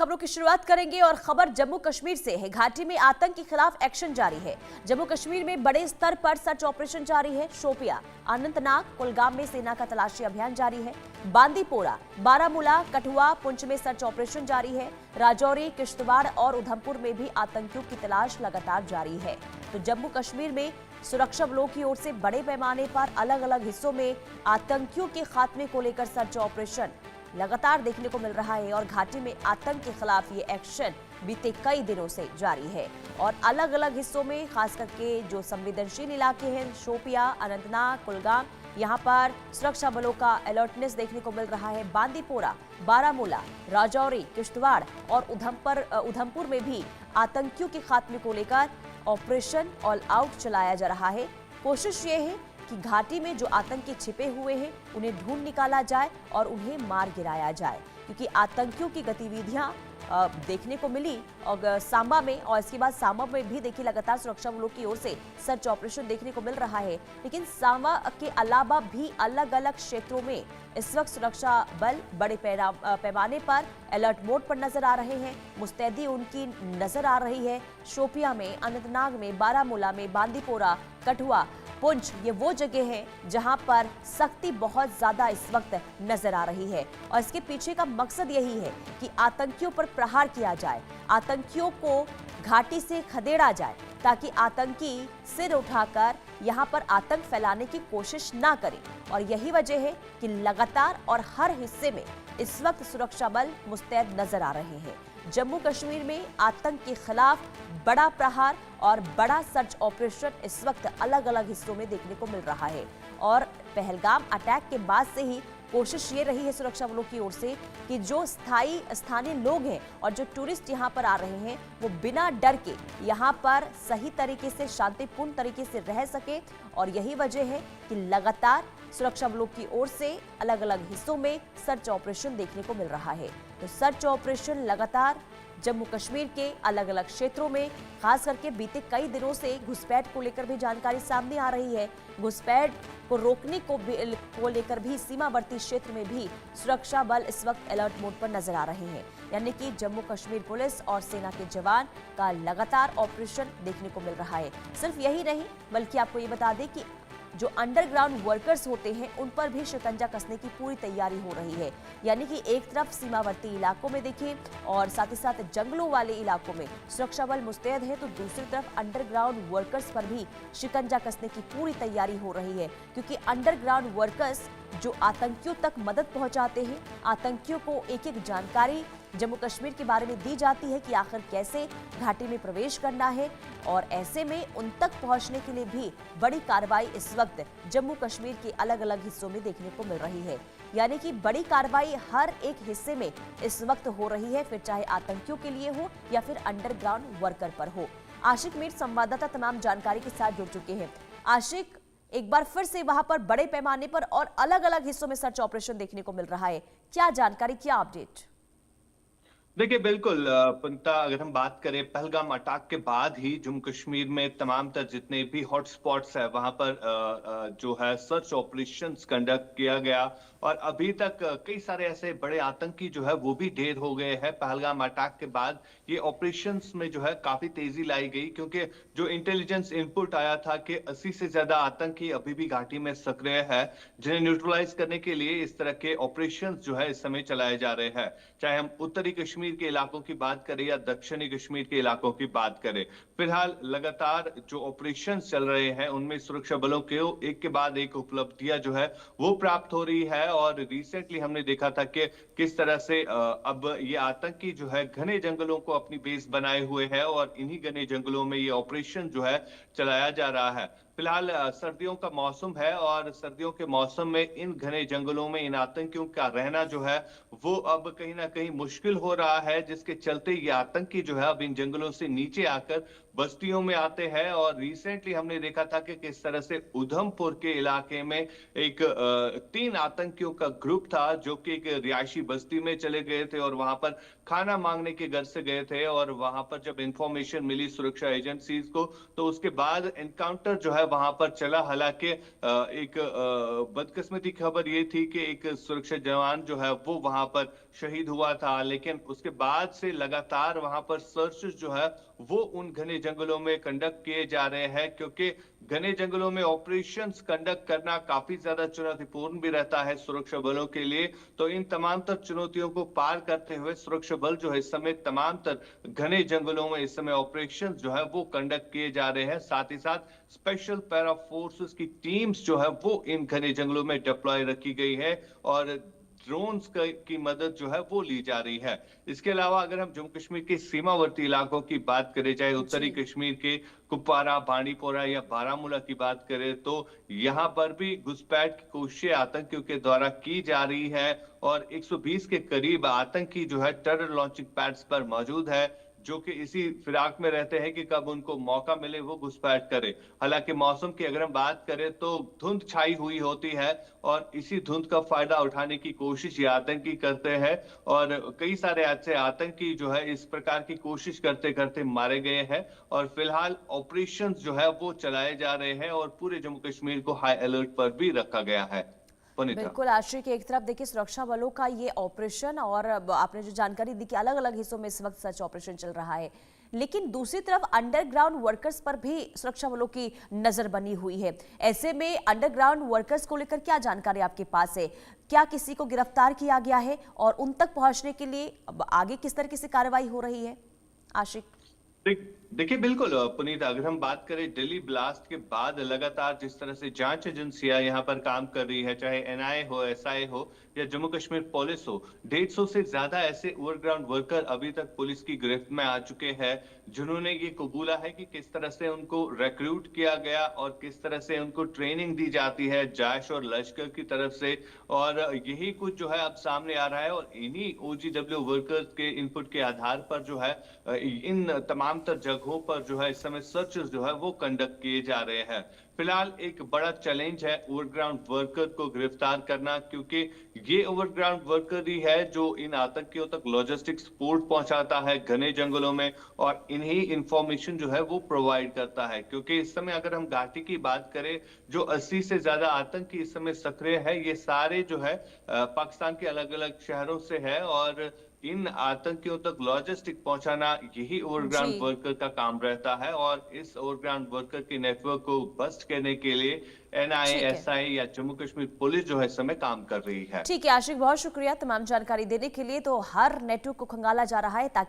खबरों की शुरुआत करेंगे और खबर जम्मू कश्मीर से है। घाटी में आतंक के खिलाफ एक्शन जारी है। जम्मू कश्मीर में बड़े स्तर पर सर्च ऑपरेशन जारी है। शोपिया, अनंतनाग, कुलगाम में सेना का तलाशी अभियान जारी है। बांदीपोरा, बारामूला, कठुआ, पुंछ में सर्च ऑपरेशन जारी है। राजौरी, किश्तवाड़ और उधमपुर में भी आतंकियों की तलाश लगातार जारी है। तो जम्मू कश्मीर में सुरक्षा बलों की ओर से बड़े पैमाने पर अलग अलग हिस्सों में आतंकियों के खात्मे को लेकर सर्च ऑपरेशन लगातार देखने को मिल रहा है और घाटी में आतंक के खिलाफ ये एक्शन बीते कई दिनों से जारी है। और अलग अलग हिस्सों में खास करके जो संवेदनशील इलाके हैं, शोपिया, अनंतनाग, कुलगाम, यहाँ पर सुरक्षा बलों का अलर्टनेस देखने को मिल रहा है। बांदीपोरा, बारामूला, राजौरी, किश्तवाड़ और उधमपुर में भी आतंकियों के खात्मे को लेकर ऑपरेशन ऑल आउट चलाया जा रहा है। कोशिश ये है कि घाटी में जो आतंकी छिपे हुए हैं उन्हें ढूंढ निकाला जाए और उन्हें मार गिराया जाए, क्योंकि आतंकियों की गतिविधियां देखने को मिली और सांबा में, और इसके बाद सांबा में भी देखिए लगातार सुरक्षा बलों की ओर से सर्च ऑपरेशन देखने को मिल रहा है। लेकिन सांबा के अलावा भी अलग अलग क्षेत्रों में इस वक्त सुरक्षा बल बड़े पैमाने पर अलर्ट मोड पर नजर आ रहे हैं। मुस्तैदी उनकी नजर आ रही है। शोपिया में, अनंतनाग में, बारामूला में, बांदीपोरा, कठुआ, पुंछ, ये वो जगह है जहां पर सख्ती बहुत ज्यादा इस वक्त नजर आ रही है और इसके पीछे का मकसद यही है कि आतंकियों पर प्रहार किया जाए, आतंकियों को घाटी से खदेड़ा जाए, ताकि आतंकी सिर उठाकर यहां पर आतंक फैलाने की कोशिश ना करें। और यही वजह है कि लगातार और हर हिस्से में इस वक्त सुरक्षा बल मुस्तैद नजर आ रहे हैं। जम्मू कश्मीर में आतंक के खिलाफ बड़ा प्रहार और बड़ा सर्च ऑपरेशन इस वक्त अलग अलग हिस्सों में देखने को मिल रहा है। और पहलगाम अटैक के बाद से ही कोशिश ये रही है सुरक्षा बलों की ओर से कि जो स्थानीय लोग हैं और जो टूरिस्ट यहाँ पर आ रहे हैं वो बिना डर के यहाँ पर सही तरीके से, शांतिपूर्ण तरीके से रह सके। और यही वजह है कि लगातार सुरक्षा बलों की ओर से अलग अलग हिस्सों में सर्च ऑपरेशन देखने को मिल रहा है। तो सर्च ऑपरेशन लगातार जम्मू कश्मीर के अलग अलग क्षेत्रों में, खास करके बीते कई दिनों से घुसपैठ को लेकर भी जानकारी सामने आ रही है। घुसपैठ को रोकने को लेकर भी सीमावर्ती क्षेत्र में भी सुरक्षा बल इस वक्त अलर्ट मोड पर नजर आ रहे हैं। यानी कि जम्मू कश्मीर पुलिस और सेना के जवान का लगातार ऑपरेशन देखने को मिल रहा है। सिर्फ यही नहीं, बल्कि आपको ये बता दें कि जो अंडरग्राउंड वर्कर्स होते हैं उन पर भी शिकंजा कसने की पूरी तैयारी हो रही है। यानी कि एक तरफ सीमावर्ती इलाकों में देखिए और साथ ही साथ जंगलों वाले इलाकों में सुरक्षा बल मुस्तैद है, तो दूसरी तरफ अंडरग्राउंड वर्कर्स पर भी शिकंजा कसने की पूरी तैयारी हो रही है। क्योंकि अंडरग्राउंड वर्कर्स जो आतंकियों तक मदद पहुंचाते हैं, आतंकियों को एक एक जानकारी जम्मू कश्मीर के बारे में दी जाती है कि आखिर कैसे घाटी में प्रवेश करना है, और ऐसे में उन तक पहुंचने के लिए भी बड़ी कार्रवाई इस वक्त जम्मू कश्मीर के अलग अलग हिस्सों में देखने को मिल रही है। यानी कि बड़ी कार्रवाई हर एक हिस्से में इस वक्त हो रही है, फिर चाहे आतंकियों के लिए हो या फिर अंडरग्राउंड वर्कर पर हो। आशिक मीर संवाददाता तमाम जानकारी के साथ जुड़ चुके हैं। आशिक, एक बार फिर से वहां पर बड़े पैमाने पर और अलग अलग हिस्सों में सर्च ऑपरेशन देखने को मिल रहा है, क्या जानकारी, क्या अपडेट? देखिए बिल्कुल पुनता, अगर हम बात करें पहलगाम अटैक के बाद ही जम्मू कश्मीर में तमाम तर जितने भी हॉटस्पॉट्स है वहां पर जो है सर्च ऑपरेशंस कंडक्ट किया गया और अभी तक कई सारे ऐसे बड़े आतंकी जो है वो भी ढेर हो गए हैं। पहलगाम अटैक के बाद ये ऑपरेशंस में जो है काफी तेजी लाई गई, क्योंकि जो इंटेलिजेंस इनपुट आया था कि 80 से ज्यादा आतंकी अभी भी घाटी में सक्रिय है, जिन्हें न्यूट्रलाइज करने के लिए इस तरह के ऑपरेशंस जो है इस समय चलाए जा रहे हैं। चाहे हम उत्तरी कश्मीर के इलाकों की बात करें या दक्षिणी कश्मीर के इलाकों की बात करें, फिलहाल लगातार जो ऑपरेशंस चल रहे हैं उनमें सुरक्षा बलों के एक के बाद एक उपलब्धियां जो है वो प्राप्त हो रही है। और रिसेंटली हमने देखा था कि किस तरह से अब ये आतंकी जो है घने जंगलों को अपनी बेस बनाए हुए है और इन्हीं घने जंगलों में ये ऑपरेशन जो है चलाया जा रहा है। फिलहाल सर्दियों का मौसम है और सर्दियों के मौसम में इन घने जंगलों में इन आतंकियों का रहना जो है वो अब कहीं ना कहीं मुश्किल हो रहा है, जिसके चलते ये आतंकी जो है अब इन जंगलों से नीचे आकर बस्तियों में आते हैं। और रिसेंटली हमने देखा था कि किस तरह से उधमपुर के इलाके में एक 3 आतंकियों का ग्रुप था जो कि एक रिहायशी बस्ती में चले गए थे और वहां पर खाना मांगने के घर से गए थे। और वहां पर जब इंफॉर्मेशन मिली सुरक्षा एजेंसीज को, तो उसके बाद एनकाउंटर जो है वहां पर चला। हालांकि एक बदकिस्मती खबर ये थी कि एक सुरक्षा जवान जो है वो वहां पर शहीद हुआ था, लेकिन उसके बाद से लगातार वहां पर सर्च जो है वो उन घने जंगलों में कंडक्ट किए जा रहे हैं, क्योंकि घने जंगलों में ऑपरेशंस कंडक्ट करना काफी ज्यादा चुनौतीपूर्ण भी रहता है सुरक्षा बलों के लिए। तो इन तमाम तर चुनौतियों को पार करते हुए सुरक्षा बल जो है इस समय तमाम तर घने जंगलों में इस समय ऑपरेशन जो है वो कंडक्ट किए जा रहे हैं। साथ ही साथ स्पेशल पैरा फोर्सेस की टीम्स जो है वो इन घने जंगलों में डिप्लॉय रखी गई है और ड्रोन्स की मदद जो है वो ली जा रही है। इसके अलावा अगर हम जम्मू कश्मीर के सीमावर्ती इलाकों की बात करें, चाहे उत्तरी कश्मीर के कुपवारा, बांडीपोरा या बारामूला की बात करें, तो यहाँ पर भी घुसपैठ की कोशिशें आतंकियों के द्वारा की जा रही है और 120 के करीब आतंकी जो है टेरर लॉन्चिंग पैड्स पर मौजूद है, जो कि इसी फिराक में रहते हैं कि कब उनको मौका मिले वो घुसपैठ करे। हालांकि मौसम की अगर हम बात करें तो धुंध छाई हुई होती है और इसी धुंध का फायदा उठाने की कोशिश ये आतंकी करते हैं और कई सारे ऐसे आतंकी जो है इस प्रकार की कोशिश करते करते मारे गए हैं और फिलहाल ऑपरेशन जो है वो चलाए जा रहे हैं और पूरे जम्मू कश्मीर को हाई अलर्ट पर भी रखा गया है। बिल्कुल आश्रय के एक तरफ देखिए सुरक्षा बलों का ये ऑपरेशन और आपने जो जानकारी दी कि अलग अलग हिस्सों में इस वक्त सर्च ऑपरेशन चल रहा है, लेकिन दूसरी तरफ अंडरग्राउंड वर्कर्स पर भी सुरक्षा बलों की नजर बनी हुई है। ऐसे में अंडरग्राउंड वर्कर्स को लेकर क्या जानकारी आपके पास है? क्या किसी को गिरफ्तार किया गया है और उन तक पहुंचने के लिए आगे किस तरीके से कार्रवाई हो रही है? आशिक देखिए बिल्कुल पुनीत, अगर हम बात करें दिल्ली ब्लास्ट के बाद लगातार जिस तरह से जांच एजेंसियां यहाँ पर काम कर रही है, चाहे एनआईए हो, एसआईए हो या जम्मू कश्मीर पुलिस हो, 150 से ज्यादा ऐसे ओवरग्राउंड वर्कर अभी तक पुलिस की गिरफ्त में आ चुके हैं, जिन्होंने ये कबूला है कि किस तरह से उनको रिक्रूट किया गया और किस तरह से उनको ट्रेनिंग दी जाती है जैश और लश्कर की तरफ से। और यही कुछ जो है अब सामने आ रहा है और इन्हीं ओजीडब्ल्यू वर्कर्स के इनपुट के आधार पर जो है इन तमाम तर जगहों पर जो है इस समय सर्चेस जो है वो कंडक्ट किए जा रहे हैं। फिलहाल एक बड़ा चैलेंज है ओवरग्राउंड वर्कर को गिरफ्तार करना, क्योंकि ये ओवरग्राउंड वर्कर ही है जो इन आतंकियों तक लॉजिस्टिक सपोर्ट पहुंचाता है घने जंगलों में और इन्हीं इंफॉर्मेशन जो है वो प्रोवाइड करता है। क्योंकि इस समय अगर हम घाटी की बात करें, जो 80 से ज्यादा आतंकी इस समय सक्रिय है, ये सारे जो है पाकिस्तान के अलग अलग शहरों से है और इन आतंकियों तक लॉजिस्टिक पहुंचाना यही ओवरग्राउंड वर्कर का काम रहता है और इस ओवरग्राउंड वर्कर के नेटवर्क को बस्ट करने के लिए एनआईए, एसआई या जम्मू कश्मीर पुलिस जो है इस समय काम कर रही है। ठीक है आशिक, बहुत शुक्रिया तमाम जानकारी देने के लिए। तो हर नेटवर्क को खंगाला जा रहा है ताकि